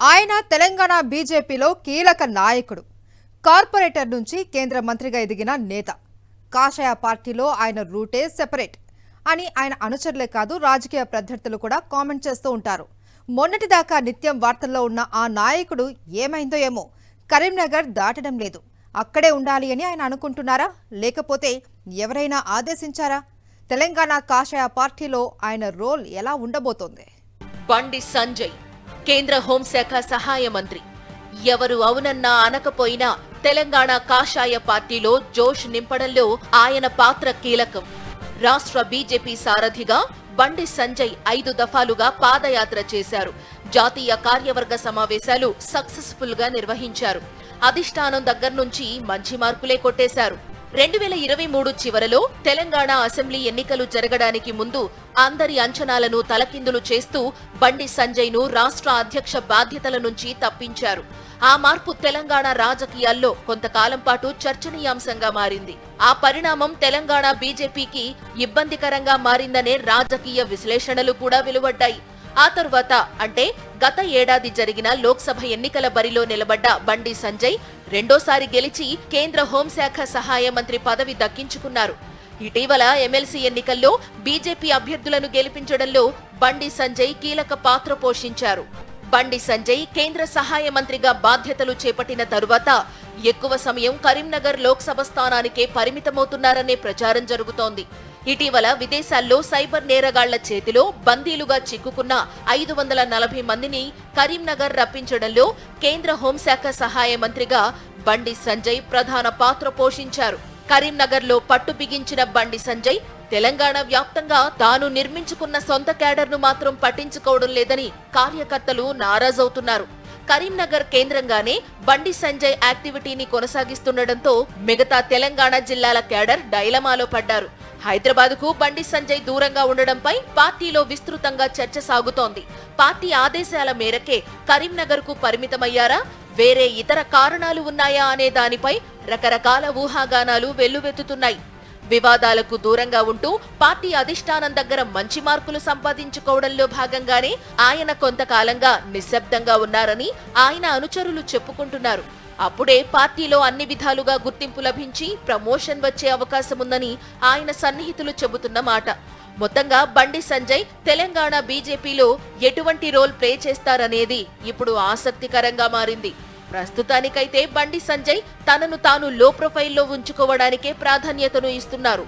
ఆయన తెలంగాణ బీజేపీలో కీలక నాయకుడు. కార్పొరేటర్ నుంచి కేంద్ర మంత్రిగా ఎదిగిన నేత. కాషాయ పార్టీలో ఆయన రూటే సెపరేట్ అని ఆయన అనుచరులే కాదు రాజకీయ ప్రత్యర్థులు కూడా కామెంట్ చేస్తూ ఉంటారు. మొన్నటిదాకా నిత్యం వార్తల్లో ఉన్న ఆ నాయకుడు ఏమైందో ఏమో కరీంనగర్ దాటడం లేదు. అక్కడే ఉండాలి అని ఆయన అనుకుంటున్నారా, లేకపోతే ఎవరైనా ఆదేశించారా? తెలంగాణ కాషాయ పార్టీలో ఆయన రోల్ ఎలా ఉండబోతోంది? బండి సంజయ్ కేంద్ర హోంశాఖ సహాయ మంత్రి. ఎవరు అవునన్నా అనకపోయినా తెలంగాణ కాషాయ పార్టీలో జోష్ నింపడంలో ఆయన పాత్ర కీలకం. రాష్ట్ర బీజేపీ సారథిగా బండి సంజయ్ 5 దఫాలుగా పాదయాత్ర చేశారు. జాతీయ కార్యవర్గ సమావేశాలు సక్సెస్ఫుల్ గా నిర్వహించారు. అధిష్టానం దగ్గర నుంచి మంచి మార్కులే కొట్టేశారు. 2023 చివరలో తెలంగాణ అసెంబ్లీ ఎన్నికలు జరగడానికి ముందు అందరి అంచనాలను తలకిందులు చేస్తూ బండి సంజయ్ను రాష్ట్ర అధ్యక్ష బాధ్యతల నుంచి తప్పించారు. ఆ మార్పు తెలంగాణ రాజకీయాల్లో కొంతకాలం పాటు చర్చనీయాంశంగా మారింది. ఆ పరిణామం తెలంగాణ బీజేపీకి ఇబ్బందికరంగా మారిందనే రాజకీయ విశ్లేషణలు కూడా వెలువడ్డాయి. ఆ తరువాత అంటే గత ఏడాది జరిగిన లోక్సభ ఎన్నికల బరిలో నిలబడ్డ బండి సంజయ్ రెండోసారి గెలిచి కేంద్ర హోంశాఖ సహాయ మంత్రి పదవి దక్కించుకున్నారు. ఇటీవల ఎమ్మెల్సీ ఎన్నికల్లో బీజేపీ అభ్యర్థులను గెలిపించడంలో బండి సంజయ్ కీలక పాత్ర పోషించారు. బండి సంజయ్ కేంద్ర సహాయ మంత్రిగా బాధ్యతలు చేపట్టిన తరువాత ఎక్కువ సమయం కరీంనగర్ లోక్సభ స్థానానికే పరిమితమవుతున్నారనే ప్రచారం జరుగుతోంది. ఇటీవల విదేశాల్లో సైబర్ నేరగాళ్ల చేతిలో బందీలుగా చిక్కుకున్న 540 మందిని కరీంనగర్ రప్పించడంలో కేంద్ర హోంశాఖ సహాయ మంత్రిగా బండి సంజయ్ ప్రధాన పాత్ర పోషించారు. కరీంనగర్లో పట్టు బిగించిన బండి సంజయ్ తెలంగాణ వ్యాప్తంగా తాను నిర్మించుకున్న సొంత క్యాడర్ను మాత్రం పట్టించుకోవడం లేదని కార్యకర్తలు నారాజవుతున్నారు. కరీంనగర్ కేంద్రంగానే బండి సంజయ్ యాక్టివిటీని కొనసాగిస్తుండటంతో మిగతా తెలంగాణ జిల్లాల క్యాడర్ డైలమాలో పడ్డారు. హైదరాబాద్కు బండి సంజయ్ దూరంగా ఉండడంపై పార్టీలో విస్తృతంగా చర్చ సాగుతోంది. పార్టీ ఆదేశాల మేరకే కరీంనగర్కు పరిమితమయ్యారా, వేరే ఇతర కారణాలు ఉన్నాయా అనే దానిపై రకరకాల ఊహాగానాలు వెల్లువెత్తుతున్నాయి. వివాదాలకు దూరంగా ఉంటూ పార్టీ అధిష్టానం దగ్గర మంచి మార్కులు సంపాదించుకోవడంలో భాగంగానే ఆయన కొంతకాలంగా నిశ్శబ్దంగా ఉన్నారని ఆయన అనుచరులు చెప్పుకుంటున్నారు. అప్పుడే పార్టీలో అన్ని విధాలుగా గుర్తింపు లభించి ప్రమోషన్ వచ్చే అవకాశముందని ఆయన సన్నిహితులు చెబుతున్న మాట. మొత్తంగా బండి సంజయ్ తెలంగాణ బీజేపీలో ఎటువంటి రోల్ ప్లే చేస్తారనేది ఇప్పుడు ఆసక్తికరంగా మారింది. ప్రస్తుతానికైతే బండి సంజయ్ తనను తాను లో ప్రొఫైల్లో ఉంచుకోవడానికే ప్రాధాన్యతను ఇస్తున్నారు.